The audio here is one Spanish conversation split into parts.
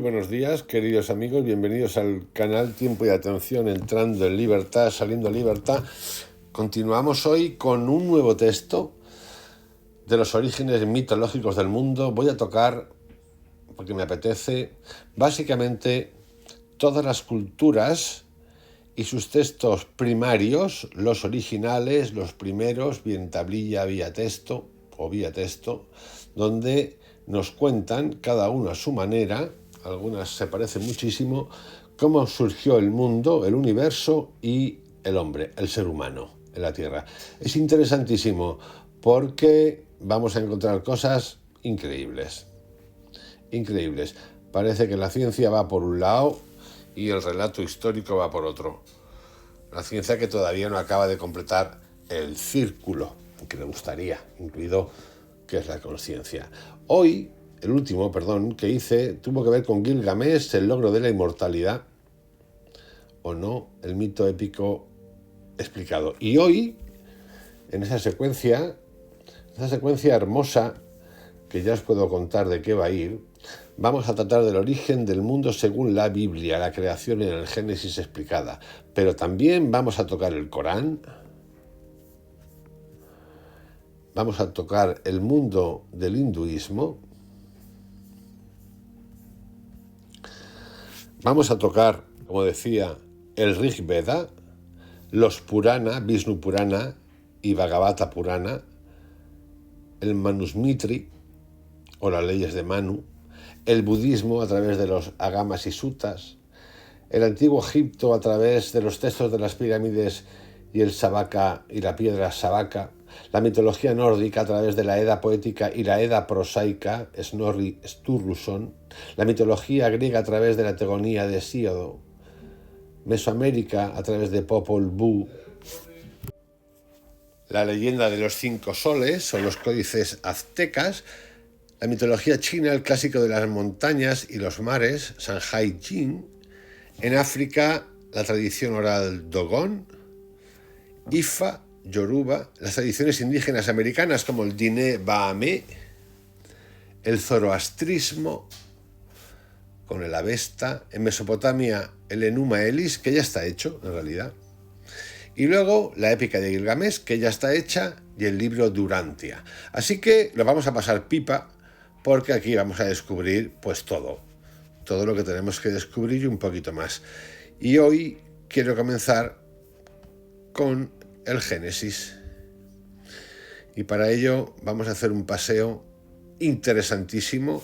buenos días, queridos amigos, bienvenidos al canal Tiempo y Atención, entrando en libertad, saliendo en libertad. Continuamos hoy con un nuevo texto de los orígenes mitológicos del mundo. Voy a tocar, porque me apetece, básicamente todas las culturas y sus textos primarios, los originales, los primeros, bien tablilla, vía texto o vía texto, donde nos cuentan, cada uno a su manera, algunas se parecen muchísimo, cómo surgió el mundo, el universo y el hombre, el ser humano en la Tierra. Es interesantísimo porque vamos a encontrar cosas increíbles. Increíbles. Parece que la ciencia va por un lado y el relato histórico va por otro. La ciencia que todavía no acaba de completar el círculo, que le gustaría, incluido que es la conciencia. Hoy, el último, que hice, tuvo que ver con Gilgamesh, el logro de la inmortalidad, o no, el mito épico explicado. Y hoy, en esa secuencia hermosa, que ya os puedo contar de qué va a ir, vamos a tratar del origen del mundo según la Biblia, la creación en el Génesis explicada. Pero también vamos a tocar el Corán, vamos a tocar el mundo del hinduismo, vamos a tocar, como decía, el Rig Veda, los Purana, Vishnu Purana y Bhagavata Purana, el Manusmriti o las leyes de Manu, el budismo a través de los Agamas y Sutas, el antiguo Egipto a través de los textos de las pirámides y el Sabaka y la piedra Sabaka, la mitología nórdica a través de la Edda poética y la Edda prosaica, Snorri Sturluson, la mitología griega a través de la teogonía de Hesíodo, Mesoamérica a través de Popol Vuh, la leyenda de los 5 soles o los códices aztecas, la mitología china, el clásico de las montañas y los mares, Sanjay Jin, en África la tradición oral Dogon, Ifa, Yoruba, las tradiciones indígenas americanas como el Diné Bahamé, el zoroastrismo con el Avesta, en Mesopotamia el Enuma Elis, que ya está hecho en realidad, y luego la épica de Gilgamesh, que ya está hecha, y el libro Durantia. Así que lo vamos a pasar pipa, porque aquí vamos a descubrir pues todo lo que tenemos que descubrir y un poquito más. Y hoy quiero comenzar con el Génesis. Y para ello vamos a hacer un paseo interesantísimo.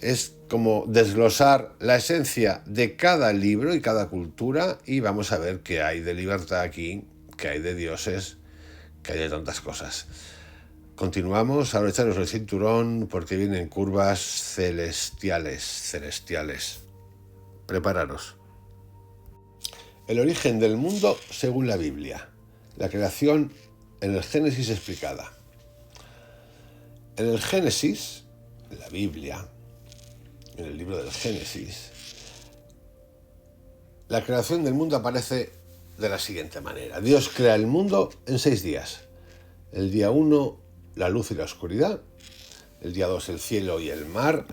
Es como desglosar la esencia de cada libro y cada cultura y vamos a ver qué hay de libertad aquí, qué hay de dioses, qué hay de tantas cosas. Continuamos, ahora echaros el cinturón porque vienen curvas celestiales. Prepararos. El origen del mundo según la Biblia. La creación en el Génesis explicada. En el Génesis, en la Biblia, en el libro del Génesis, la creación del mundo aparece de la siguiente manera. Dios crea el mundo en 6 días. El día 1, la luz y la oscuridad. El día 2, el cielo y el mar.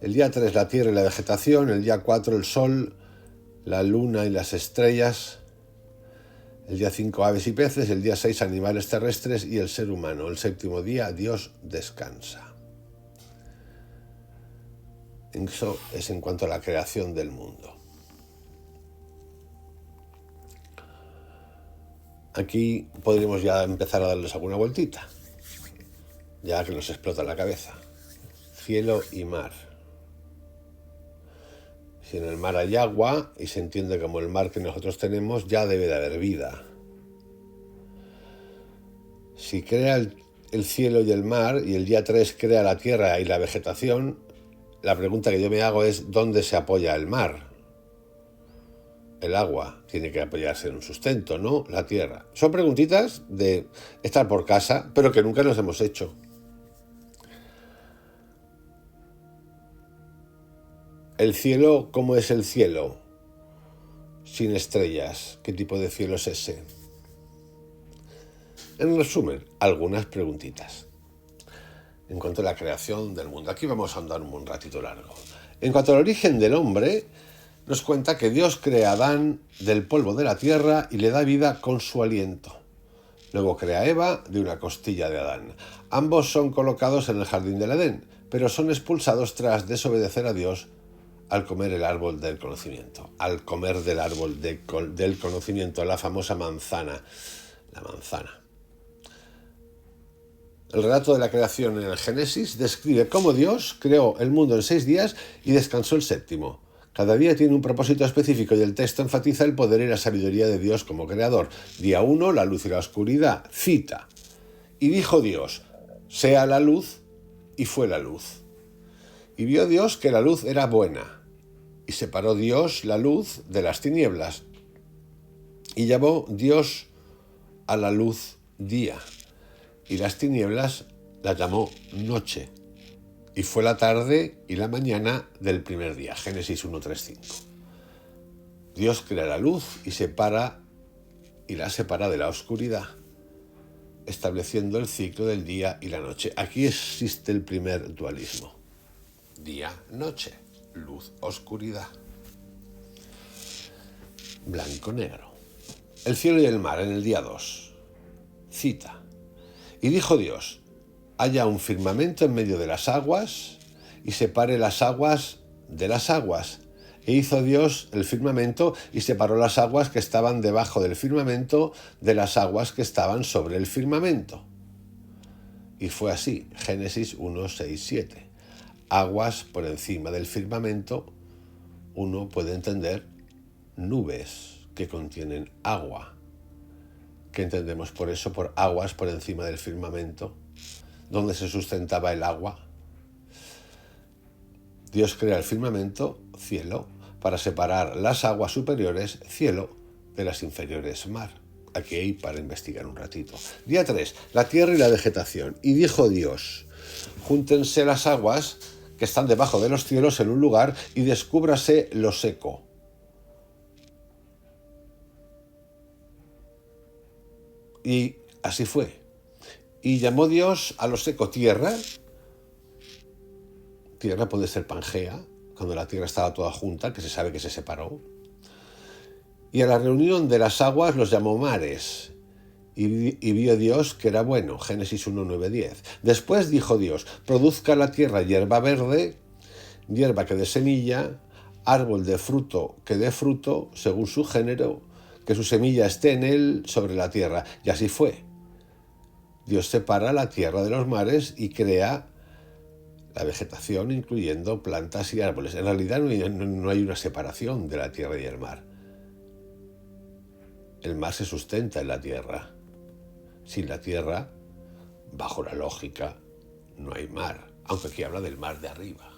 El día 3, la tierra y la vegetación. El día 4, el sol, la luna y las estrellas. El día 5, aves y peces. El día 6, animales terrestres y el ser humano. El 7º día, Dios descansa. Eso es en cuanto a la creación del mundo. Aquí podríamos ya empezar a darles alguna vueltita, ya que nos explota la cabeza. Cielo y mar. Si en el mar hay agua y se entiende como el mar que nosotros tenemos, ya debe de haber vida. Si crea el cielo y el mar y el día 3 crea la tierra y la vegetación, la pregunta que yo me hago es ¿dónde se apoya el mar? El agua tiene que apoyarse en un sustento, ¿no? La tierra. Son preguntitas de estar por casa, pero que nunca nos hemos hecho. El cielo, ¿cómo es el cielo? Sin estrellas. ¿Qué tipo de cielo es ese? En resumen, algunas preguntitas. en cuanto a la creación del mundo. Aquí vamos a andar un ratito largo. En cuanto al origen del hombre, nos cuenta que Dios crea a Adán del polvo de la tierra y le da vida con su aliento. Luego crea a Eva de una costilla de Adán. Ambos son colocados en el jardín del Edén, pero son expulsados tras desobedecer a Dios al comer el árbol del conocimiento. Al comer del árbol del conocimiento, la famosa manzana. La manzana. El relato de la creación en el Génesis describe cómo Dios creó el mundo en 6 días y descansó el séptimo. Cada día tiene un propósito específico y el texto enfatiza el poder y la sabiduría de Dios como creador. Día 1, la luz y la oscuridad. Cita. Y dijo Dios, sea la luz, y fue la luz. Y vio Dios que la luz era buena. Y separó Dios la luz de las tinieblas. Y llamó Dios a la luz día. Y las tinieblas las llamó noche. Y fue la tarde y la mañana del primer día. Génesis 1:3-5. Dios crea la luz y la separa de la oscuridad, estableciendo el ciclo del día y la noche. Aquí existe el primer dualismo. Día-noche, luz-oscuridad, blanco-negro. El cielo y el mar en el día 2. Cita. Y dijo Dios, haya un firmamento en medio de las aguas y separe las aguas de las aguas. E hizo Dios el firmamento y separó las aguas que estaban debajo del firmamento de las aguas que estaban sobre el firmamento. Y fue así, Génesis 1:6-7. Aguas por encima del firmamento, uno puede entender nubes que contienen agua. ¿Qué entendemos por eso? Por aguas por encima del firmamento, donde se sustentaba el agua. Dios crea el firmamento, cielo, para separar las aguas superiores, cielo, de las inferiores, mar. Aquí hay para investigar un ratito. Día 3, la tierra y la vegetación. Y dijo Dios, júntense las aguas que están debajo de los cielos en un lugar y descúbrase lo seco. Y así fue. Y llamó Dios a lo seco tierra. Tierra puede ser Pangea, cuando la tierra estaba toda junta, que se sabe que se separó. Y a la reunión de las aguas los llamó mares. Y vio Dios que era bueno. Génesis 1:9-10. Después dijo Dios, produzca la tierra hierba verde, hierba que dé semilla, árbol de fruto que dé fruto, según su género, que su semilla esté en él sobre la tierra. Y así fue. Dios separa la tierra de los mares y crea la vegetación, incluyendo plantas y árboles. En realidad no hay una separación de la tierra y el mar. El mar se sustenta en la tierra. Sin la tierra, bajo la lógica, no hay mar. Aunque aquí habla del mar de arriba.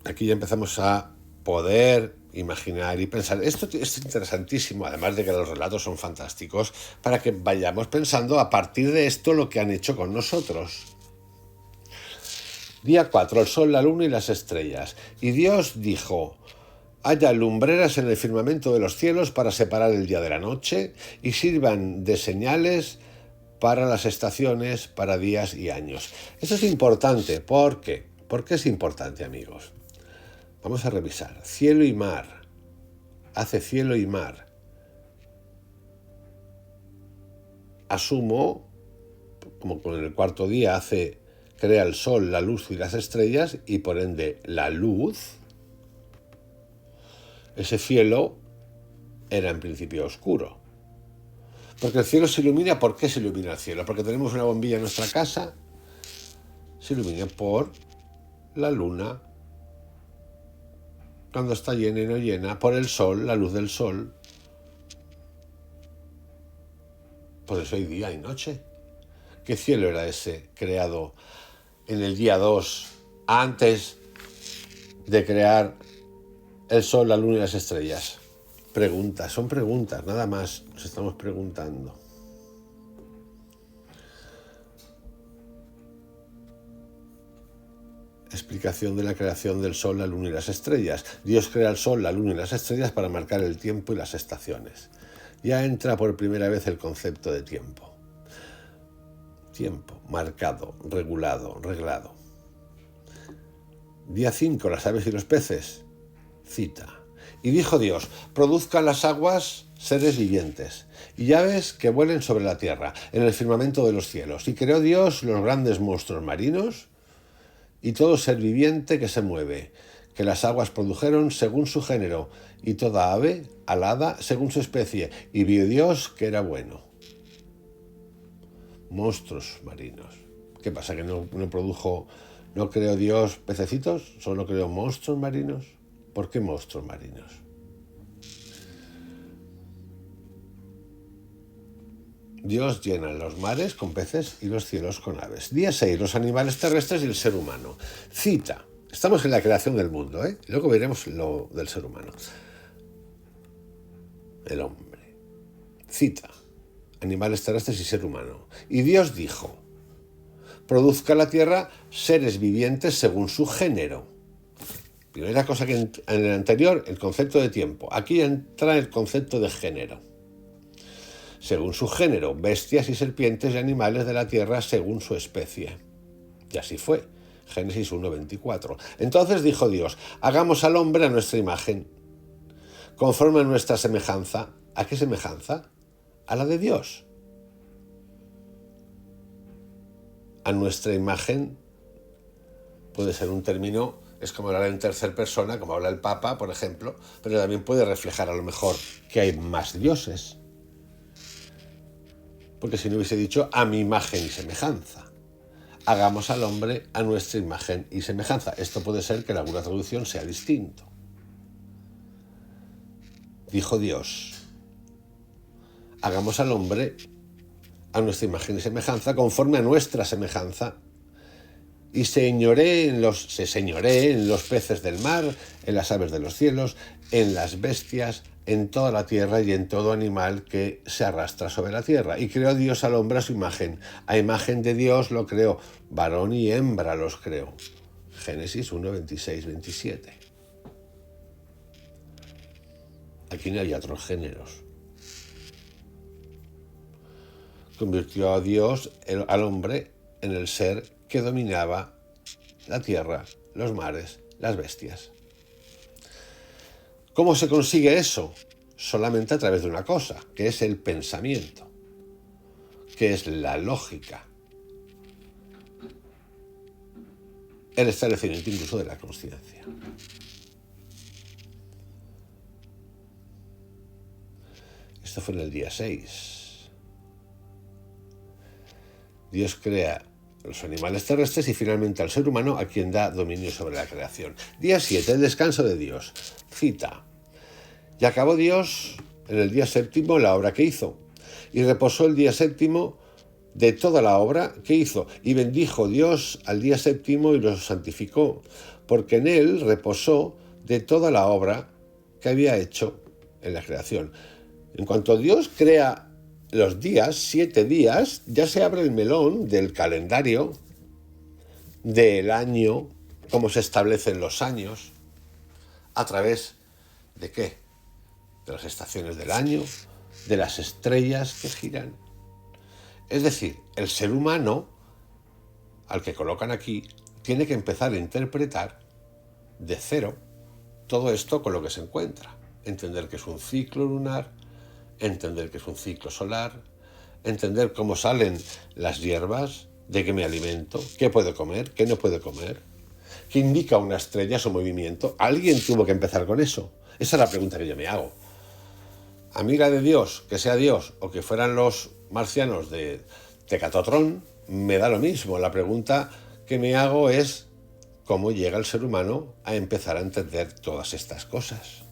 Aquí ya empezamos a poder imaginar y pensar. Esto es interesantísimo, además de que los relatos son fantásticos, para que vayamos pensando a partir de esto lo que han hecho con nosotros. Día 4, el sol, la luna y las estrellas. Y Dios dijo, haya lumbreras en el firmamento de los cielos para separar el día de la noche y sirvan de señales para las estaciones, para días y años. Esto es importante. ¿Por qué? ¿Por qué es importante, amigos? Vamos a revisar. Cielo y mar. Hace cielo y mar. Asumo, como con el cuarto día crea el sol, la luz y las estrellas, y por ende la luz. Ese cielo era en principio oscuro. Porque el cielo se ilumina. ¿Por qué se ilumina el cielo? Porque tenemos una bombilla en nuestra casa. Se ilumina por la luna, cuando está llena y no llena, por el sol, la luz del sol. Por eso hay día y noche. ¿Qué cielo era ese creado en el día 2, antes de crear el sol, la luna y las estrellas? Preguntas, son preguntas, nada más nos estamos preguntando. Explicación de la creación del sol, la luna y las estrellas. Dios crea el sol, la luna y las estrellas para marcar el tiempo y las estaciones. ya entra por primera vez el concepto de tiempo. Tiempo, marcado, regulado, reglado. Día 5, las aves y los peces. Cita. Y dijo Dios, produzcan las aguas seres vivientes y aves que vuelen sobre la tierra, en el firmamento de los cielos. Y creó Dios los grandes monstruos marinos y todo ser viviente que se mueve, que las aguas produjeron según su género, y toda ave alada según su especie. Y vio Dios que era bueno. Monstruos marinos. ¿Qué pasa? ¿Que no creó Dios pececitos? ¿Solo creó monstruos marinos? ¿Por qué monstruos marinos? Dios llena los mares con peces y los cielos con aves. Día 6, los animales terrestres y el ser humano. Cita. Estamos en la creación del mundo, ¿eh? Luego veremos lo del ser humano. El hombre. Cita. Animales terrestres y ser humano. Y Dios dijo, produzca la tierra seres vivientes según su género. Primera cosa que en el anterior, el concepto de tiempo. Aquí entra el concepto de género. Según su género, bestias y serpientes y animales de la tierra según su especie. Y así fue. Génesis 1:24. Entonces dijo Dios, hagamos al hombre a nuestra imagen, conforme a nuestra semejanza. ¿A qué semejanza? A la de Dios. A nuestra imagen puede ser un término, es como hablar en tercera persona, como habla el Papa, por ejemplo, pero también puede reflejar a lo mejor que hay más dioses. Porque si no hubiese dicho a mi imagen y semejanza. Hagamos al hombre a nuestra imagen y semejanza. Esto puede ser que en alguna traducción sea distinto. Dijo Dios, hagamos al hombre a nuestra imagen y semejanza, conforme a nuestra semejanza, y se señoree en los peces del mar, en las aves de los cielos, en las bestias, en toda la tierra y en todo animal que se arrastra sobre la tierra. Y creó Dios al hombre a su imagen. A imagen de Dios lo creó, varón y hembra los creó. Génesis 1:26-27. Aquí no hay otros géneros. Convirtió a Dios, al hombre, en el ser que dominaba la tierra, los mares, las bestias. ¿Cómo se consigue eso? Solamente a través de una cosa, que es el pensamiento, que es la lógica, el establecimiento incluso de la consciencia. Esto fue en el día 6. Dios crea los animales terrestres y finalmente al ser humano, a quien da dominio sobre la creación. Día 7, el descanso de Dios. Cita. Y acabó Dios en el día séptimo la obra que hizo, y reposó el día séptimo de toda la obra que hizo, y bendijo Dios al día séptimo y lo santificó, porque en él reposó de toda la obra que había hecho en la creación. En cuanto Dios crea los días, 7 días, ya se abre el melón del calendario, del año, cómo se establecen los años, a través de ¿qué? De las estaciones del año, de las estrellas que giran. Es decir, el ser humano, al que colocan aquí, tiene que empezar a interpretar de cero todo esto con lo que se encuentra. Entender que es un ciclo lunar, entender que es un ciclo solar, entender cómo salen las hierbas, de qué me alimento, qué puedo comer, qué no puedo comer, qué indica una estrella su movimiento. Alguien tuvo que empezar con eso. Esa es la pregunta que yo me hago. Amiga de Dios, que sea Dios o que fueran los marcianos de Tecatotrón, me da lo mismo. La pregunta que me hago es cómo llega el ser humano a empezar a entender todas estas cosas.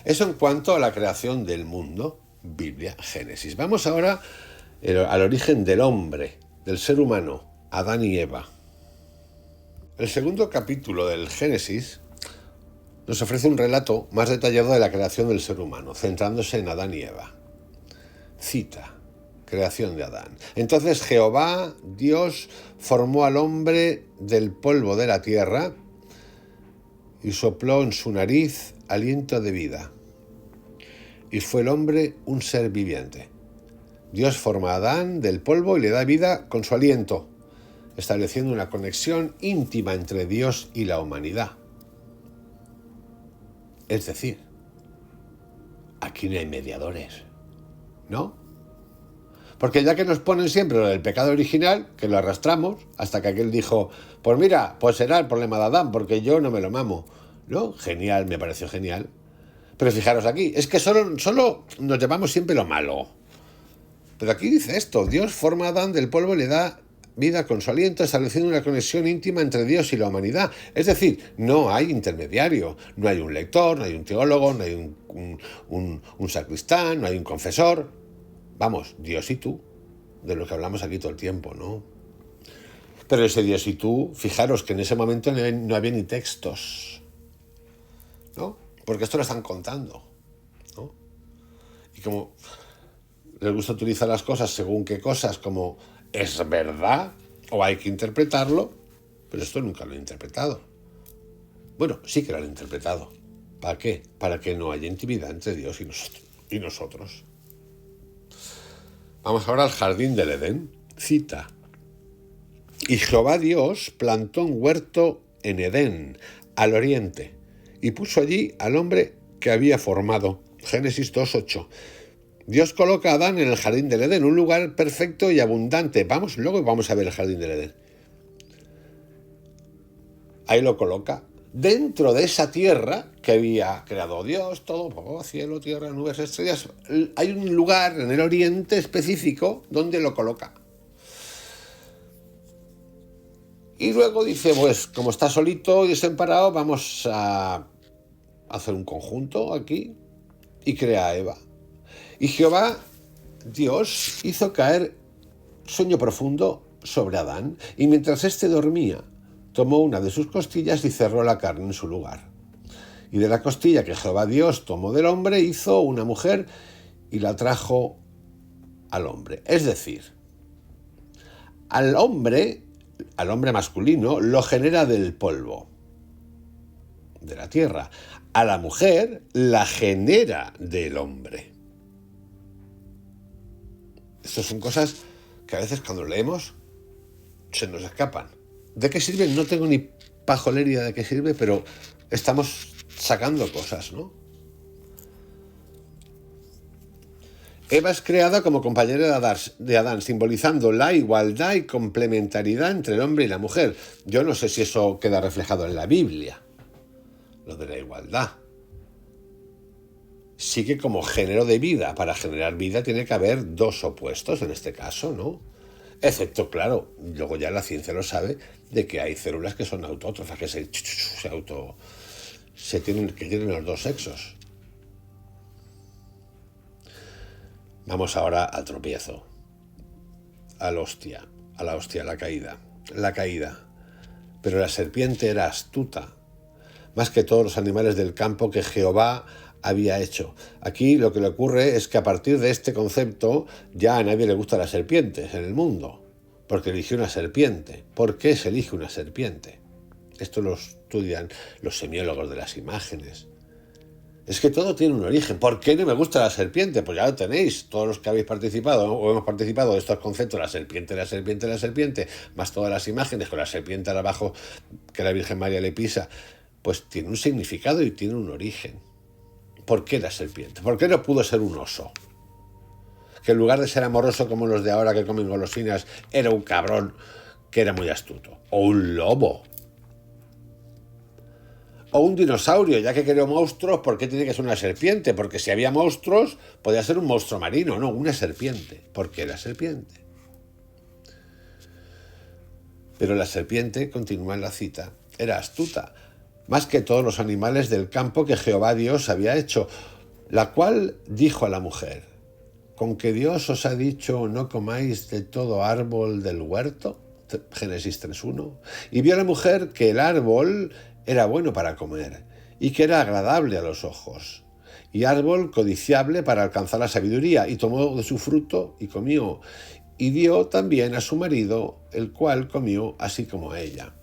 Eso en cuanto a la creación del mundo, Biblia, Génesis. Vamos ahora al origen del hombre, del ser humano, Adán y Eva. El segundo capítulo del Génesis nos ofrece un relato más detallado de la creación del ser humano, centrándose en Adán y Eva. Cita, creación de Adán. Entonces Jehová, Dios, formó al hombre del polvo de la tierra y sopló en su nariz aliento de vida. y fue el hombre un ser viviente. Dios forma a Adán del polvo y le da vida con su aliento, estableciendo una conexión íntima entre Dios y la humanidad. Es decir, aquí no hay mediadores, ¿no? Porque ya que nos ponen siempre lo del pecado original, que lo arrastramos, hasta que aquel dijo, pues mira, pues será el problema de Adán, porque yo no me lo mamo. ¿No? Genial, me pareció genial. Pero fijaros aquí, es que solo nos llevamos siempre lo malo. Pero aquí dice esto, Dios forma a Adán del polvo y le da vida con su aliento, estableciendo una conexión íntima entre Dios y la humanidad. Es decir, no hay intermediario, no hay un lector, no hay un teólogo, no hay un sacristán, no hay un confesor. Vamos, Dios y tú, de lo que hablamos aquí todo el tiempo, ¿no? Pero ese Dios y tú, fijaros que en ese momento no había ni textos, ¿no? Porque esto lo están contando, ¿no? Y como les gusta utilizar las cosas según qué cosas, como es verdad o hay que interpretarlo, pero esto nunca lo he interpretado. Bueno, sí que lo han interpretado. ¿Para qué? Para que no haya intimidad entre Dios y nosotros. Vamos ahora al jardín del Edén. Cita. Y Jehová Dios plantó un huerto en Edén, al oriente, y puso allí al hombre que había formado. Génesis 2:8. Dios coloca a Adán en el jardín del Edén, un lugar perfecto y abundante. Luego vamos a ver el jardín del Edén. Ahí lo coloca. Dentro de esa tierra que había creado Dios, todo, cielo, tierra, nubes, estrellas, hay un lugar en el oriente específico donde lo coloca. Y luego dice, pues como está solito y desamparado, vamos a hacer un conjunto aquí y crea a Eva. Y Jehová, Dios, hizo caer sueño profundo sobre Adán, y mientras éste dormía, tomó una de sus costillas y cerró la carne en su lugar. Y de la costilla que Jehová Dios tomó del hombre, hizo una mujer y la trajo al hombre. Es decir, al hombre masculino lo genera del polvo, de la tierra. A la mujer la genera del hombre. Estas son cosas que a veces cuando leemos se nos escapan. ¿De qué sirve? No tengo ni pajolería de qué sirve, pero estamos sacando cosas, ¿no? Eva es creada como compañera de Adán, simbolizando la igualdad y complementariedad entre el hombre y la mujer. Yo no sé si eso queda reflejado en la Biblia, lo de la igualdad. Sí que como género de vida, para generar vida tiene que haber dos opuestos en este caso, ¿no? Excepto, claro, luego ya la ciencia lo sabe, de que hay células que son autótrofas, que tienen los dos sexos. Vamos ahora al tropiezo, a la hostia, la caída. Pero la serpiente era astuta, más que todos los animales del campo que Jehová había hecho. Aquí lo que le ocurre es que a partir de este concepto ya a nadie le gustan las serpientes en el mundo, porque eligió una serpiente. ¿Por qué se elige una serpiente? Esto lo estudian los semiólogos de las imágenes. Es que todo tiene un origen. ¿Por qué no me gusta la serpiente? Pues ya lo tenéis, todos los que habéis participado o hemos participado de estos conceptos, la serpiente, más todas las imágenes con la serpiente abajo que la Virgen María le pisa, pues tiene un significado y tiene un origen. ¿Por qué la serpiente? ¿Por qué no pudo ser un oso? Que en lugar de ser amoroso como los de ahora que comen golosinas, era un cabrón que era muy astuto. O un lobo. O un dinosaurio, ya que creó monstruos, ¿por qué tiene que ser una serpiente? Porque si había monstruos, podía ser un monstruo marino, no, una serpiente. ¿Por qué la serpiente? Pero la serpiente, continúa en la cita, era astuta, más que todos los animales del campo que Jehová Dios había hecho, la cual dijo a la mujer, ¿con que Dios os ha dicho no comáis de todo árbol del huerto? Génesis 3:1. Y vio la mujer que el árbol era bueno para comer, y que era agradable a los ojos, y árbol codiciable para alcanzar la sabiduría, y tomó de su fruto y comió, y dio también a su marido, el cual comió así como a ella.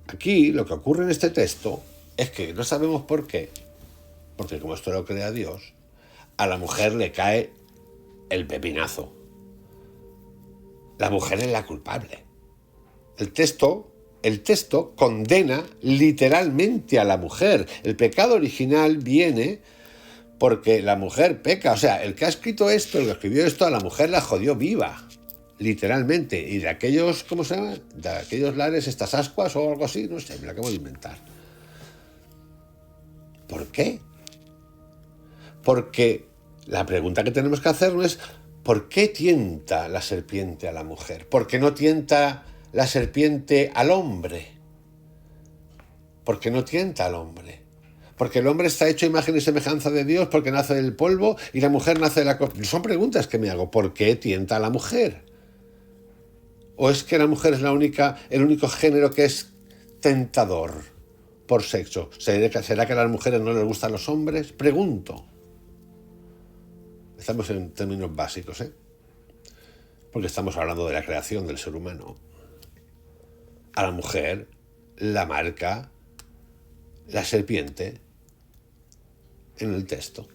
Aquí lo que ocurre en este texto es que no sabemos por qué porque como esto lo crea Dios, a la mujer le cae el pepinazo. La mujer es la culpable. El texto condena literalmente a la mujer. El pecado original viene porque la mujer peca. O sea, el que ha escrito esto, el que escribió esto, a la mujer la jodió viva. Literalmente. Y de aquellos, ¿cómo se llama? De aquellos lares, estas ascuas o algo así, no sé, me lo acabo de inventar. ¿Por qué? Porque la pregunta que tenemos que hacernos es ¿por qué tienta la serpiente a la mujer? ¿Por qué no tienta la serpiente al hombre? ¿Por qué no tienta al hombre? Porque el hombre está hecho a imagen y semejanza de Dios, porque nace del polvo y la mujer nace de la... Son preguntas que me hago. ¿Por qué tienta a la mujer? ¿O es que la mujer es el único género que es tentador por sexo? ¿Será que a las mujeres no les gustan los hombres? Pregunto. Estamos en términos básicos, ¿eh? Porque estamos hablando de la creación del ser humano. A la mujer la marca la serpiente en el texto.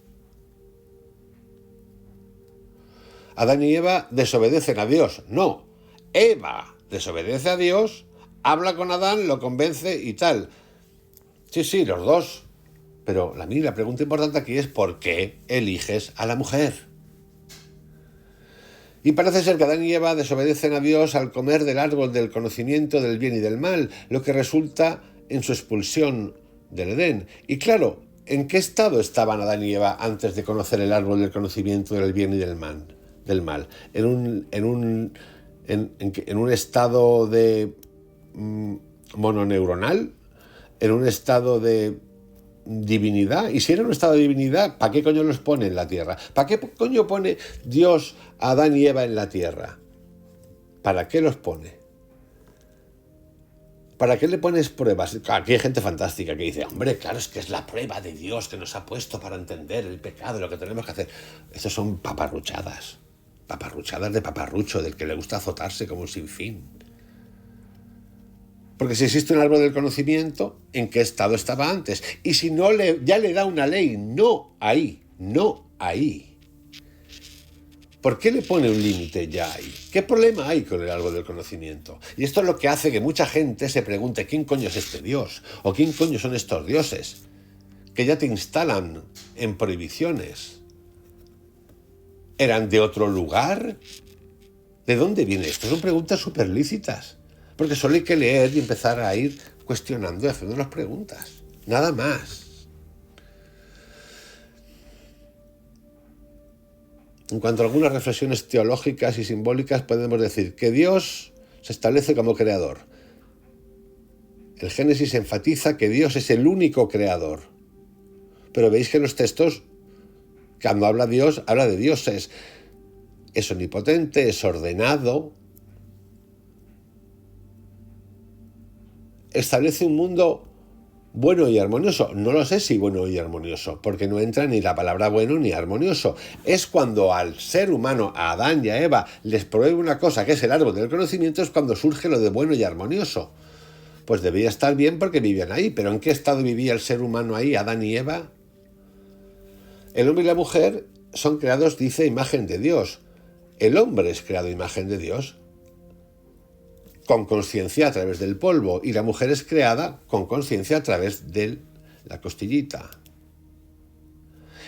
Adán y Eva desobedecen a Dios. No, Eva desobedece a Dios, habla con Adán, lo convence y tal. Sí, los dos. Pero la pregunta importante aquí es ¿por qué eliges a la mujer? Y parece ser que Adán y Eva desobedecen a Dios al comer del árbol del conocimiento del bien y del mal, lo que resulta en su expulsión del Edén. Y claro, ¿en qué estado estaban Adán y Eva antes de conocer el árbol del conocimiento del bien y del mal? En un estado de mononeuronal, en un estado de divinidad. Y si era un estado de divinidad, ¿para qué coño los pone en la tierra? ¿Para qué coño pone Dios a Adán y Eva en la tierra? ¿Para qué los pone? ¿Para qué le pones pruebas? Aquí hay gente fantástica que dice, hombre, claro, es que es la prueba de Dios que nos ha puesto para entender el pecado, lo que tenemos que hacer. Estos son paparruchadas de paparrucho, del que le gusta azotarse como un sinfín. Porque si existe un árbol del conocimiento, ¿en qué estado estaba antes? Y si no, ya le da una ley, no ahí. ¿Por qué le pone un límite ya ahí? ¿Qué problema hay con el árbol del conocimiento? Y esto es lo que hace que mucha gente se pregunte ¿quién coño es este Dios? ¿O quién coño son estos dioses? Que ya te instalan en prohibiciones. ¿Eran de otro lugar? ¿De dónde viene esto? Son preguntas súper lícitas. Porque solo hay que leer y empezar a ir cuestionando y haciéndonos preguntas. Nada más. En cuanto a algunas reflexiones teológicas y simbólicas, podemos decir que Dios se establece como creador. El Génesis enfatiza que Dios es el único creador. Pero veis que en los textos, cuando habla Dios, habla de dioses. Es omnipotente, es ordenado. Establece un mundo bueno y armonioso. No lo sé si bueno y armonioso, porque no entra ni la palabra bueno ni armonioso. Es cuando al ser humano, a Adán y a Eva, les prohíbe una cosa que es el árbol del conocimiento, es cuando surge lo de bueno y armonioso. Pues debía estar bien porque vivían ahí, pero ¿en qué estado vivía el ser humano ahí, Adán y Eva? El hombre y la mujer son creados, dice, imagen de Dios. El hombre es creado imagen de Dios, con conciencia a través del polvo, y la mujer es creada con conciencia a través de la costillita.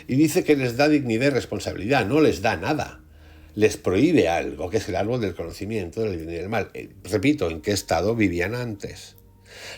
Y dice que les da dignidad y responsabilidad, no les da nada. Les prohíbe algo, que es el árbol del conocimiento del bien y del mal. Repito, ¿en qué estado vivían antes?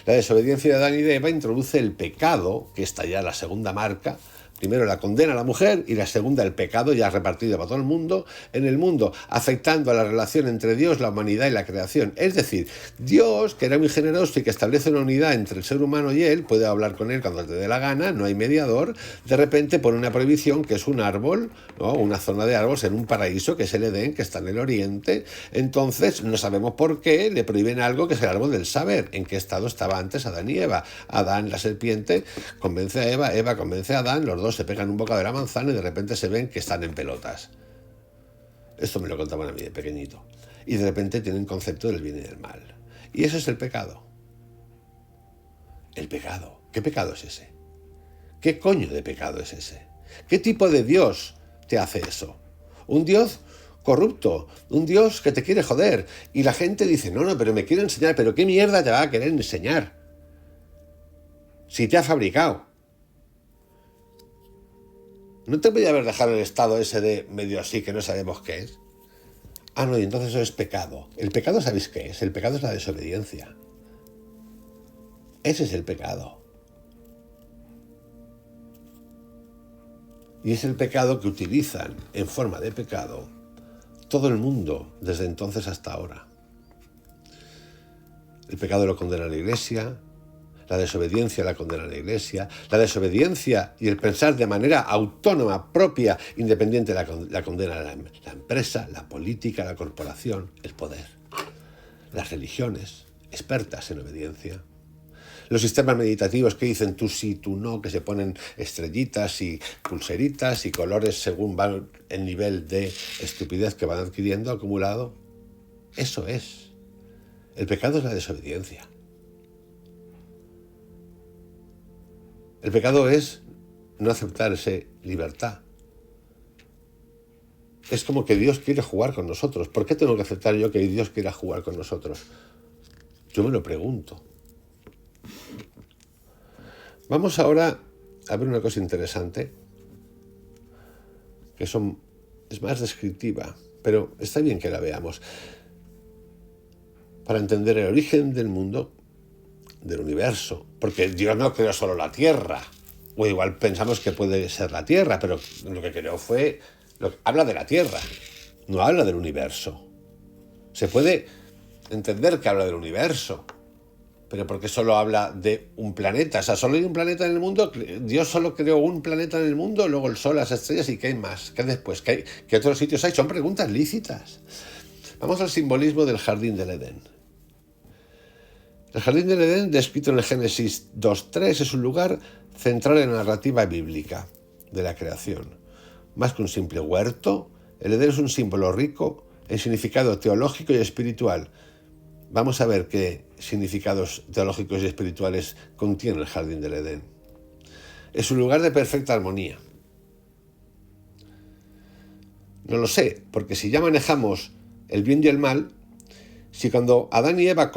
La desobediencia de Adán y de Eva introduce el pecado, que está ya la segunda marca. Primero la condena a la mujer y la segunda el pecado ya repartido para todo el mundo, en el mundo, afectando a la relación entre Dios, la humanidad y la creación. Es decir, Dios, que era muy generoso y que establece una unidad entre el ser humano y él, puede hablar con él cuando te dé la gana, no hay mediador, de repente pone una prohibición que es un árbol, ¿no? Una zona de árboles en un paraíso que es el Edén, que está en el oriente. Entonces no sabemos por qué le prohíben algo que es el árbol del saber. ¿En qué estado estaba antes Adán y Eva? Adán, la serpiente, convence a Eva, Eva convence a Adán, los dos se pegan un bocado de la manzana y de repente se ven que están en pelotas. Esto me lo contaban a mí de pequeñito. Y de repente tienen concepto del bien y del mal. Y eso es el pecado. El pecado. ¿Qué pecado es ese? ¿Qué coño de pecado es ese? ¿Qué tipo de Dios te hace eso? Un Dios corrupto, un Dios que te quiere joder. Y la gente dice, no, pero me quiere enseñar. ¿Pero qué mierda te va a querer enseñar? Si te ha fabricado. ¿No te podía haber dejado el estado ese de medio así que no sabemos qué es? Ah, no, y entonces eso es pecado. El pecado, ¿sabéis qué es? El pecado es la desobediencia. Ese es el pecado. Y es el pecado que utilizan en forma de pecado todo el mundo desde entonces hasta ahora. El pecado lo condena la Iglesia, la desobediencia la condena la Iglesia, la desobediencia y el pensar de manera autónoma, propia, independiente la condena la empresa, la política, la corporación, el poder. Las religiones, expertas en obediencia. Los sistemas meditativos que dicen tú sí, tú no, que se ponen estrellitas y pulseritas y colores según va el nivel de estupidez que van adquiriendo acumulado. Eso es. El pecado es la desobediencia. El pecado es no aceptar esa libertad. Es como que Dios quiere jugar con nosotros. ¿Por qué tengo que aceptar yo que Dios quiera jugar con nosotros? Yo me lo pregunto. Vamos ahora a ver una cosa interesante, que es más descriptiva, pero está bien que la veamos. Para entender el origen del mundo, del universo, porque Dios no creó solo la Tierra, o igual pensamos que puede ser la Tierra, pero lo que creó habla de la Tierra, no habla del universo. Se puede entender que habla del universo, pero ¿por qué solo habla de un planeta? O sea, solo hay un planeta en el mundo. Dios solo creó un planeta en el mundo, luego el sol, las estrellas, ¿y qué hay más? ¿Qué después? ¿Qué otros sitios hay? Son preguntas lícitas. Vamos al simbolismo del jardín del Edén. El jardín del Edén, descrito en el Génesis 2:3, es un lugar central en la narrativa bíblica de la creación. Más que un simple huerto, el Edén es un símbolo rico en significado teológico y espiritual. Vamos a ver qué significados teológicos y espirituales contiene el jardín del Edén. Es un lugar de perfecta armonía. No lo sé, porque si ya manejamos el bien y el mal, si cuando Adán y Eva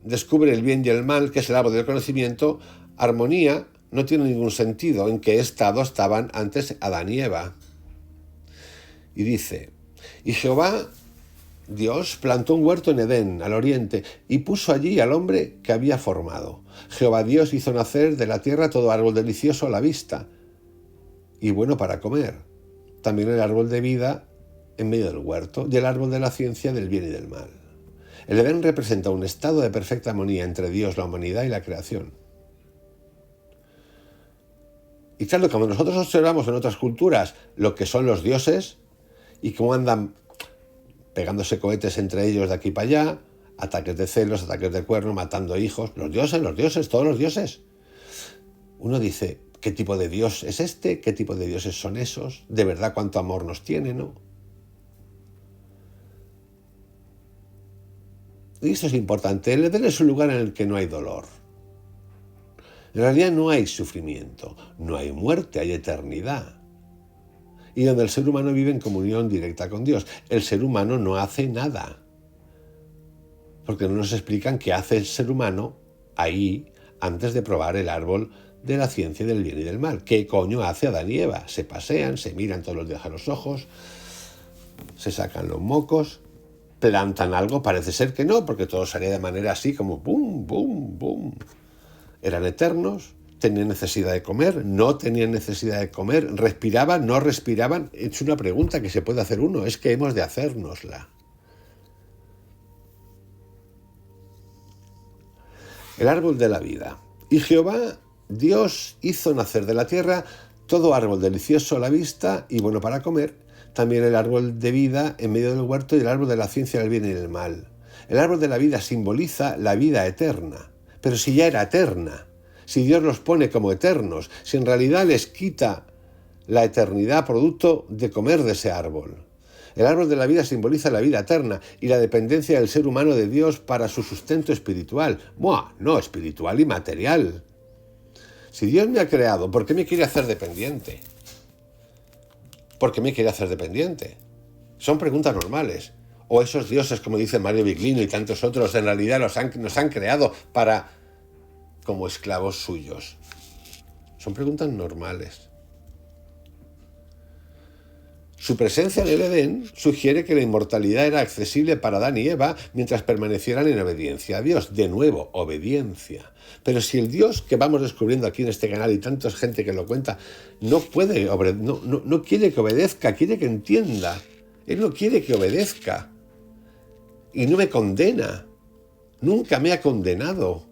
descubren el bien y el mal, que es el árbol del conocimiento, armonía no tiene ningún sentido. ¿En qué estado estaban antes Adán y Eva? Y dice, y Jehová Dios plantó un huerto en Edén, al oriente, y puso allí al hombre que había formado. Jehová Dios hizo nacer de la tierra todo árbol delicioso a la vista y bueno para comer. También el árbol de vida en medio del huerto y el árbol de la ciencia del bien y del mal. El Edén representa un estado de perfecta armonía entre Dios, la humanidad y la creación. Y claro, cuando nosotros observamos en otras culturas lo que son los dioses y cómo andan pegándose cohetes entre ellos de aquí para allá, ataques de celos, ataques de cuernos, matando hijos. Los dioses, todos los dioses. Uno dice, ¿qué tipo de Dios es este? ¿Qué tipo de dioses son esos? ¿De verdad cuánto amor nos tiene, no? Y esto es importante. El Edén es un lugar en el que no hay dolor. En realidad no hay sufrimiento, no hay muerte, hay eternidad. Y donde el ser humano vive en comunión directa con Dios. El ser humano no hace nada. Porque no nos explican qué hace el ser humano ahí antes de probar el árbol de la ciencia del bien y del mal. ¿Qué coño hace Adán y Eva? Se pasean, se miran todos los días a los ojos, se sacan los mocos, plantan algo, parece ser que no, porque todo salía de manera así como boom, boom, boom. Eran eternos. ¿Tenían necesidad de comer? ¿No tenían necesidad de comer? ¿Respiraban? ¿No respiraban? Es una pregunta que se puede hacer uno, es que hemos de hacérnosla. El árbol de la vida. Y Jehová, Dios, hizo nacer de la tierra todo árbol delicioso a la vista y bueno para comer, también el árbol de vida en medio del huerto y el árbol de la ciencia del bien y del mal. El árbol de la vida simboliza la vida eterna, pero si ya era eterna, si Dios los pone como eternos, si en realidad les quita la eternidad producto de comer de ese árbol. El árbol de la vida simboliza la vida eterna y la dependencia del ser humano de Dios para su sustento espiritual. ¡Buah! No, espiritual y material. Si Dios me ha creado, ¿por qué me quiere hacer dependiente? ¿Por qué me quiere hacer dependiente? Son preguntas normales. O esos dioses, como dice Mario Viglino y tantos otros, en realidad nos han creado como esclavos suyos. Son preguntas normales. Su presencia en el Edén sugiere que la inmortalidad era accesible para Adán y Eva mientras permanecieran en obediencia a Dios. De nuevo, obediencia. Pero si el Dios que vamos descubriendo aquí en este canal y tanta gente que lo cuenta no quiere que obedezca, quiere que entienda. Él no quiere que obedezca. Y no me condena. Nunca me ha condenado.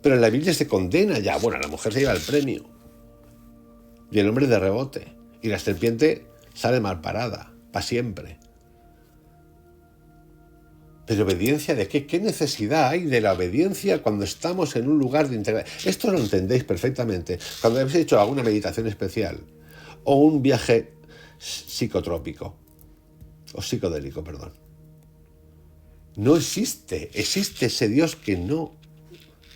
Pero en la Biblia se condena ya. Bueno, la mujer se lleva el premio. Y el hombre de rebote. Y la serpiente sale mal parada, para siempre. ¿Pero obediencia de qué? ¿Qué necesidad hay de la obediencia cuando estamos en un lugar de integración? Esto lo entendéis perfectamente cuando habéis hecho alguna meditación especial o un viaje psicotrópico o psicodélico, perdón. No existe ese Dios que no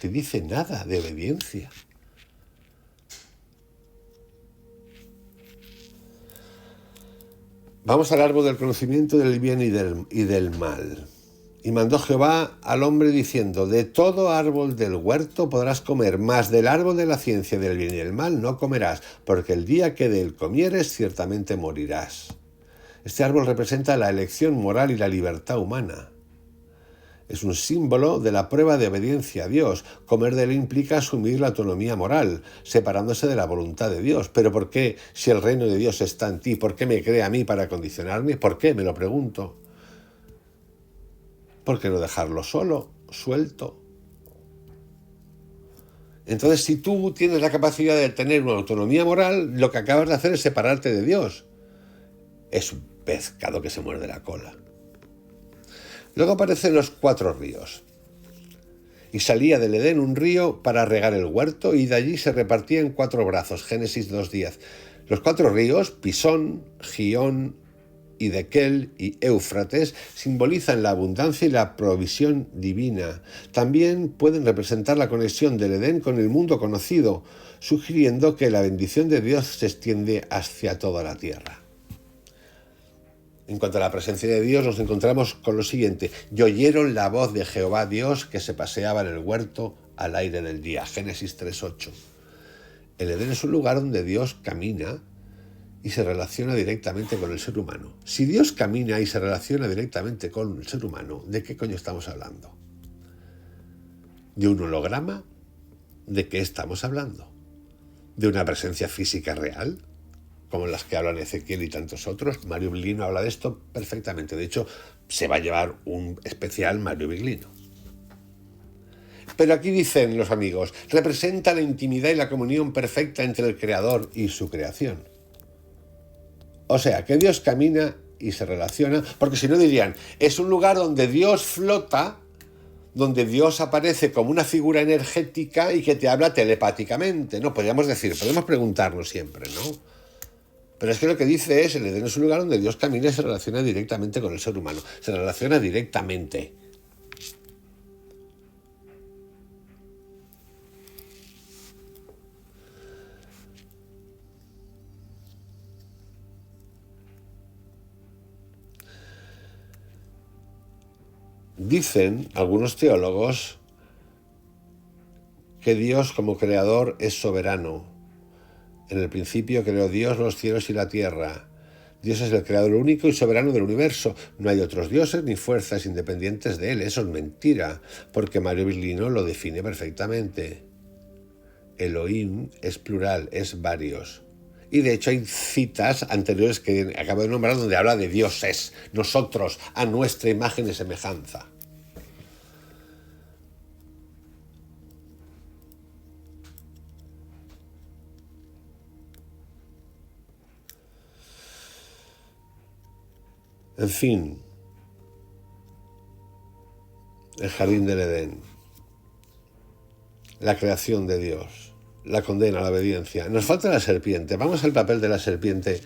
te dice nada de obediencia. Vamos al árbol del conocimiento del bien y del mal. Y mandó Jehová al hombre diciendo: de todo árbol del huerto podrás comer, mas del árbol de la ciencia del bien y del mal no comerás, porque el día que de él comieres ciertamente morirás. Este árbol representa la elección moral y la libertad humana. Es un símbolo de la prueba de obediencia a Dios. Comer de él implica asumir la autonomía moral, separándose de la voluntad de Dios. ¿Pero por qué, si el reino de Dios está en ti, por qué me crea a mí para condicionarme? ¿Por qué? Me lo pregunto. ¿Por qué no dejarlo solo, suelto? Entonces, si tú tienes la capacidad de tener una autonomía moral, lo que acabas de hacer es separarte de Dios. Es un pescado que se muerde la cola. Luego aparecen los 4 ríos. Y salía del Edén un río para regar el huerto, y de allí se repartía en 4 brazos. Génesis 2:10. Los 4 ríos, Pisón, Gihón, Hiddekel y Éufrates, simbolizan la abundancia y la provisión divina. También pueden representar la conexión del Edén con el mundo conocido, sugiriendo que la bendición de Dios se extiende hacia toda la tierra. En cuanto a la presencia de Dios, nos encontramos con lo siguiente: y oyeron la voz de Jehová Dios que se paseaba en el huerto al aire del día. Génesis 3:8. El Edén es un lugar donde Dios camina y se relaciona directamente con el ser humano. Si Dios camina y se relaciona directamente con el ser humano, ¿de qué coño estamos hablando? ¿De un holograma? ¿De qué estamos hablando? ¿De una presencia física real? Como las que hablan Ezequiel y tantos otros. Mario Viglino habla de esto perfectamente. De hecho, se va a llevar un especial Mario Viglino. Pero aquí dicen los amigos, representa la intimidad y la comunión perfecta entre el Creador y su creación. O sea, que Dios camina y se relaciona, porque si no dirían, es un lugar donde Dios flota, donde Dios aparece como una figura energética y que te habla telepáticamente. No, podemos preguntarnos siempre, ¿no? Pero es que lo que dice es, el Edén es un lugar donde Dios camina y se relaciona directamente con el ser humano. Se relaciona directamente. Dicen algunos teólogos que Dios como creador es soberano. En el principio creó Dios los cielos y la tierra. Dios es el creador único y soberano del universo. No hay otros dioses ni fuerzas independientes de él. Eso es mentira, porque Mario Viglino lo define perfectamente. Elohim es plural, es varios. Y de hecho hay citas anteriores que acabo de nombrar donde habla de dioses, nosotros, a nuestra imagen y semejanza. En fin, el jardín del Edén, la creación de Dios, la condena a la obediencia. Nos falta la serpiente. Vamos al papel de la serpiente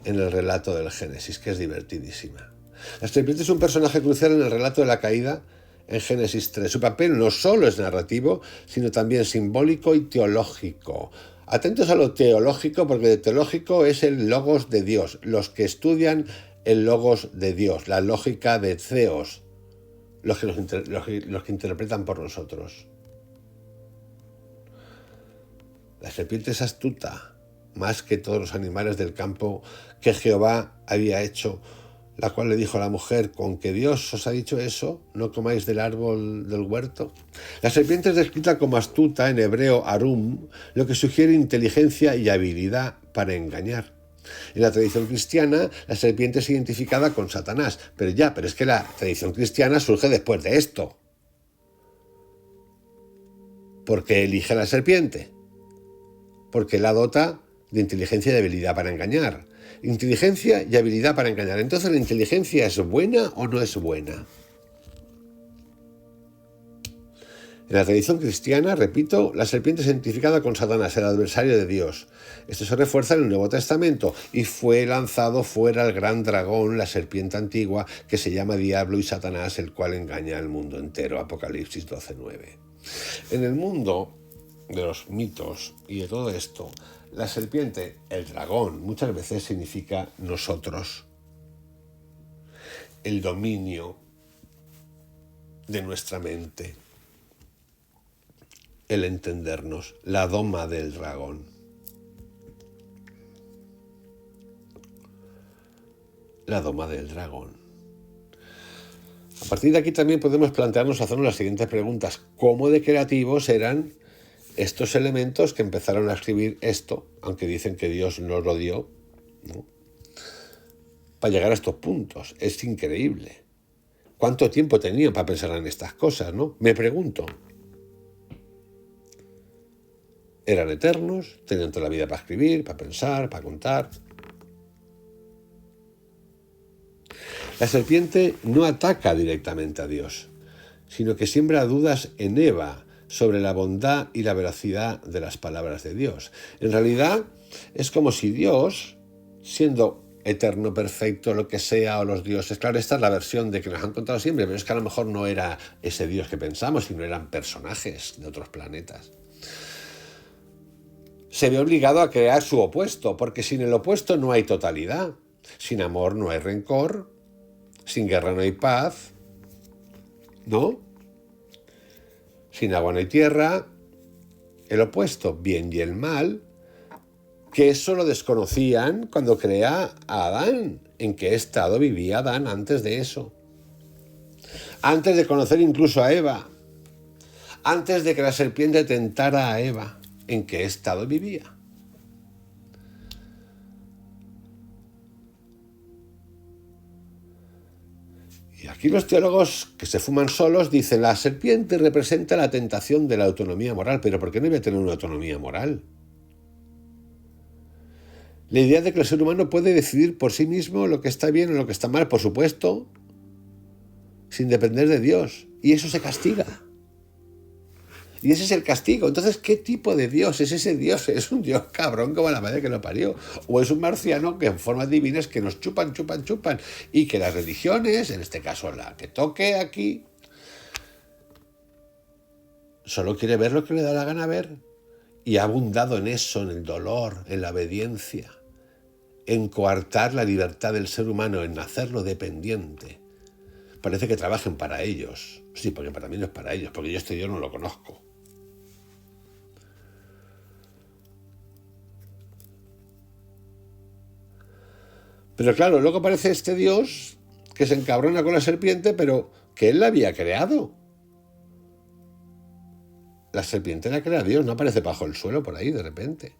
en el relato del Génesis, que es divertidísima. La serpiente es un personaje crucial en el relato de la caída en Génesis 3. Su papel no solo es narrativo, sino también simbólico y teológico. Atentos a lo teológico, porque teológico es el logos de Dios, los que estudian el logos de Dios, la lógica de Theos, los que interpretan por nosotros. La serpiente es astuta, más que todos los animales del campo que Jehová había hecho, la cual le dijo a la mujer: ¿con que Dios os ha dicho eso? ¿No comáis del árbol del huerto? La serpiente es descrita como astuta, en hebreo arum, lo que sugiere inteligencia y habilidad para engañar. En la tradición cristiana, la serpiente es identificada con Satanás, pero es que la tradición cristiana surge después de esto. ¿Por qué elige a la serpiente? Porque la dota de inteligencia y habilidad para engañar. Inteligencia y habilidad para engañar. Entonces, ¿la inteligencia es buena o no es buena? En la tradición cristiana, repito, la serpiente es identificada con Satanás, el adversario de Dios. Esto se refuerza en el Nuevo Testamento. Y fue lanzado fuera el gran dragón, la serpiente antigua, que se llama Diablo y Satanás, el cual engaña al mundo entero. Apocalipsis 12:9. En el mundo de los mitos y de todo esto, la serpiente, el dragón, muchas veces significa nosotros. El dominio de nuestra mente. El entendernos, la doma del dragón. La doma del dragón. A partir de aquí también podemos plantearnos, hacernos las siguientes preguntas. ¿Cómo de creativos eran estos elementos que empezaron a escribir esto, aunque dicen que Dios nos lo dio, ¿no?, para llegar a estos puntos? Es increíble. ¿Cuánto tiempo tenían para pensar en estas cosas, no? Me pregunto. Eran eternos, tenían toda la vida para escribir, para pensar, para contar. La serpiente no ataca directamente a Dios, sino que siembra dudas en Eva sobre la bondad y la veracidad de las palabras de Dios. En realidad, es como si Dios, siendo eterno, perfecto, lo que sea, o los dioses, claro, esta es la versión de que nos han contado siempre, pero es que a lo mejor no era ese Dios que pensamos, sino eran personajes de otros planetas. Se ve obligado a crear su opuesto, porque sin el opuesto no hay totalidad. Sin amor no hay rencor, sin guerra no hay paz, ¿no? Sin agua no hay tierra. El opuesto, bien y el mal, que eso lo desconocían cuando crea a Adán. ¿En qué estado vivía Adán antes de eso? Antes de conocer incluso a Eva. Antes de que la serpiente tentara a Eva. ¿En qué estado vivía? Y aquí los teólogos que se fuman solos dicen: la serpiente representa la tentación de la autonomía moral. ¿Pero por qué no iba a tener una autonomía moral? La idea de que el ser humano puede decidir por sí mismo lo que está bien o lo que está mal, por supuesto, sin depender de Dios. Y eso se castiga. Y ese es el castigo. Entonces, ¿qué tipo de Dios es ese Dios? ¿Es un Dios cabrón como la madre que lo parió? ¿O es un marciano que en formas divinas que nos chupan? Y que las religiones, en este caso la que toque aquí, solo quiere ver lo que le da la gana ver. Y ha abundado en eso, en el dolor, en la obediencia, en coartar la libertad del ser humano, en hacerlo dependiente. Parece que trabajen para ellos. Sí, porque para mí no es para ellos, porque yo no lo conozco. Pero claro, luego aparece este Dios que se encabrona con la serpiente, pero que él la había creado. La serpiente la crea Dios, no aparece bajo el suelo por ahí de repente.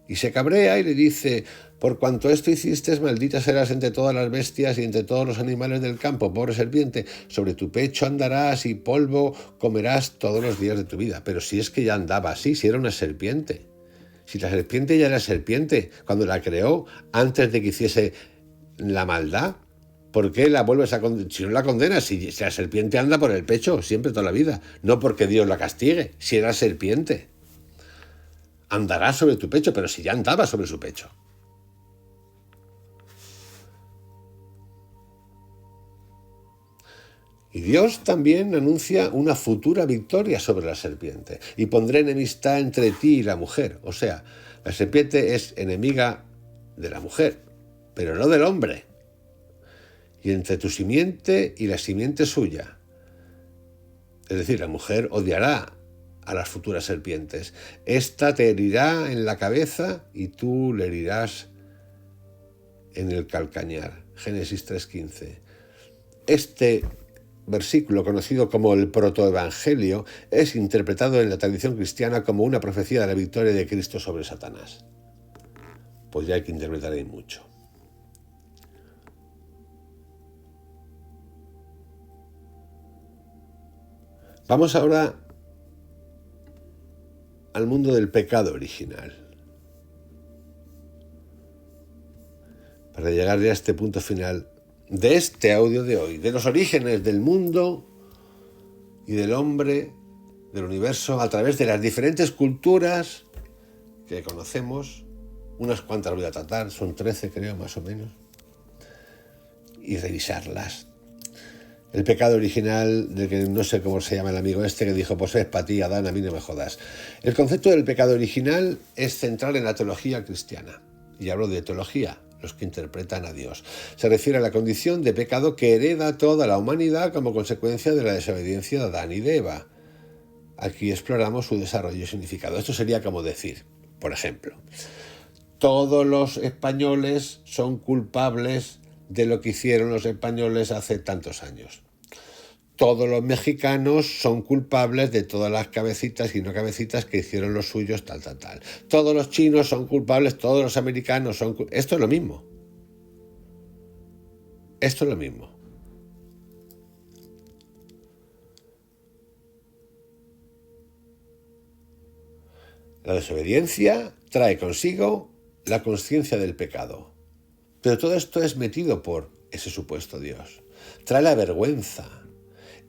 Y se cabrea y le dice: por cuanto esto hiciste, maldita serás entre todas las bestias y entre todos los animales del campo, pobre serpiente, sobre tu pecho andarás y polvo comerás todos los días de tu vida. Pero si es que ya andaba así, si era una serpiente. Si la serpiente ya era serpiente cuando la creó, antes de que hiciese la maldad, ¿por qué la vuelves a condenar? Si no la condenas, si la serpiente anda por el pecho siempre, toda la vida, no porque Dios la castigue, si era serpiente. Andará sobre tu pecho, pero si ya andaba sobre su pecho. Y Dios también anuncia una futura victoria sobre la serpiente. Y pondré enemistad entre ti y la mujer. O sea, la serpiente es enemiga de la mujer, pero no del hombre. Y entre tu simiente y la simiente suya. Es decir, la mujer odiará a las futuras serpientes. Esta te herirá en la cabeza y tú le herirás en el calcañar. Génesis 3:15. Este versículo, conocido como el protoevangelio, es interpretado en la tradición cristiana como una profecía de la victoria de Cristo sobre Satanás. Pues ya hay que interpretar ahí mucho. Vamos ahora al mundo del pecado original. Para llegar ya a este punto final de este audio de hoy, de los orígenes del mundo y del hombre, del universo, a través de las diferentes culturas que conocemos. Unas cuantas voy a tratar, son 13 creo, más o menos, y revisarlas. El pecado original, del que no sé cómo se llama el amigo este, que dijo, pues es para ti, Adán, a mí no me jodas. El concepto del pecado original es central en la teología cristiana. Y hablo de teología, los que interpretan a Dios. Se refiere a la condición de pecado que hereda toda la humanidad como consecuencia de la desobediencia de Adán y de Eva. Aquí exploramos su desarrollo y significado. Esto sería como decir, por ejemplo, todos los españoles son culpables de lo que hicieron los españoles hace tantos años. Todos los mexicanos son culpables de todas las cabecitas y no cabecitas que hicieron los suyos, tal. Todos los chinos son culpables, todos los americanos son culpables. Esto es lo mismo. Esto es lo mismo. La desobediencia trae consigo la conciencia del pecado. Pero todo esto es metido por ese supuesto Dios. Trae la vergüenza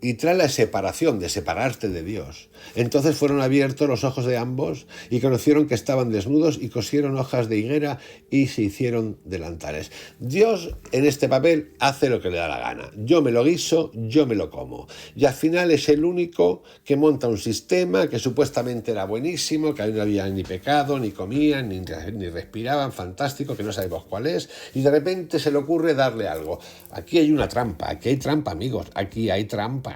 y trae la separación, de separarte de Dios. Entonces fueron abiertos los ojos de ambos y conocieron que estaban desnudos y cosieron hojas de higuera y se hicieron delantales. Dios en este papel hace lo que le da la gana. Yo me lo guiso, yo me lo como. Y al final es el único que monta un sistema que supuestamente era buenísimo, que ahí no había ni pecado, ni comían, ni respiraban, fantástico, que no sabemos cuál es, y de repente se le ocurre darle algo. Aquí hay una trampa, aquí hay trampa, amigos, aquí hay trampa.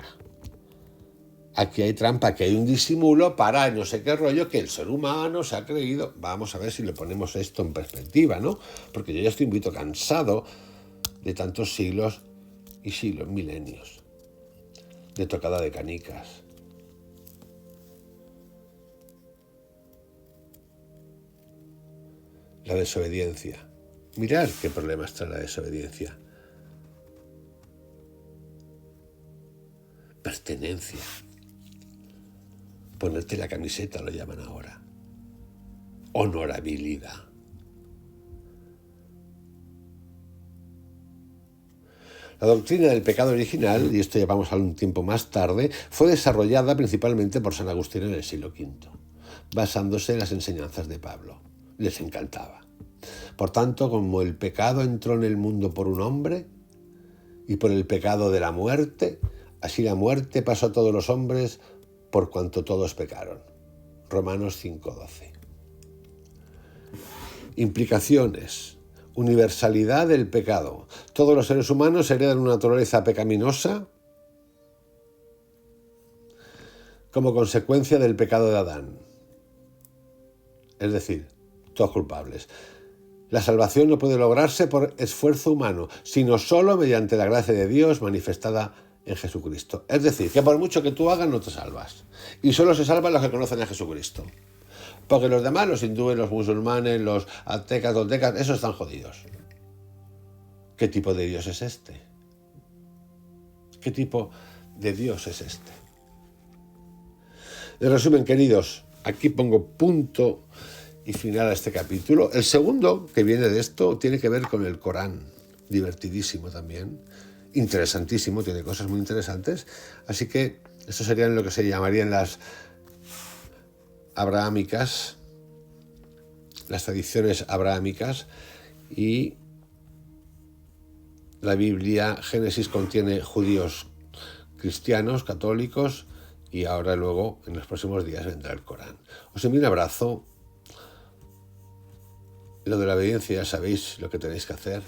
Aquí hay trampa, que hay un disimulo para no sé qué rollo que el ser humano se ha creído. Vamos a ver si le ponemos esto en perspectiva, ¿no? Porque yo ya estoy un poquito cansado de tantos siglos y siglos, milenios, de tocada de canicas. La desobediencia. Mirad qué problemas trae la desobediencia. Pertenencia. Ponerte la camiseta lo llaman ahora. Honorabilidad. La doctrina del pecado original, y esto ya vamos a un tiempo más tarde, fue desarrollada principalmente por San Agustín en el siglo V, basándose en las enseñanzas de Pablo. Les encantaba. Por tanto, como el pecado entró en el mundo por un hombre, y por el pecado de la muerte, así la muerte pasó a todos los hombres por cuanto todos pecaron. Romanos 5:12. Implicaciones. Universalidad del pecado. Todos los seres humanos heredan una naturaleza pecaminosa como consecuencia del pecado de Adán. Es decir, todos culpables. La salvación no puede lograrse por esfuerzo humano, sino solo mediante la gracia de Dios manifestada en Jesucristo. Es decir, que por mucho que tú hagas no te salvas. Y solo se salvan los que conocen a Jesucristo. Porque los demás, los hindúes, los musulmanes, los aztecas, toltecas, esos están jodidos. ¿Qué tipo de Dios es este? ¿Qué tipo de Dios es este? En resumen, queridos, aquí pongo punto y final a este capítulo. El segundo que viene de esto tiene que ver con el Corán. Divertidísimo también. Interesantísimo, tiene cosas muy interesantes. Así que esto serían lo que se llamarían las abrahámicas, las tradiciones abrahámicas, y la Biblia, Génesis, contiene judíos, cristianos, católicos, y ahora luego en los próximos días vendrá el Corán. Os envío un abrazo. Lo de la obediencia ya sabéis lo que tenéis que hacer.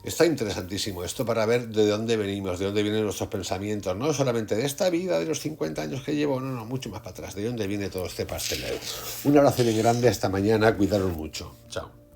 Está interesantísimo esto para ver de dónde venimos, de dónde vienen nuestros pensamientos, no solamente de esta vida, de los 50 años que llevo, no, mucho más para atrás, de dónde viene todo este pastelero. Un abrazo bien grande, hasta mañana, cuidaros mucho. Chao.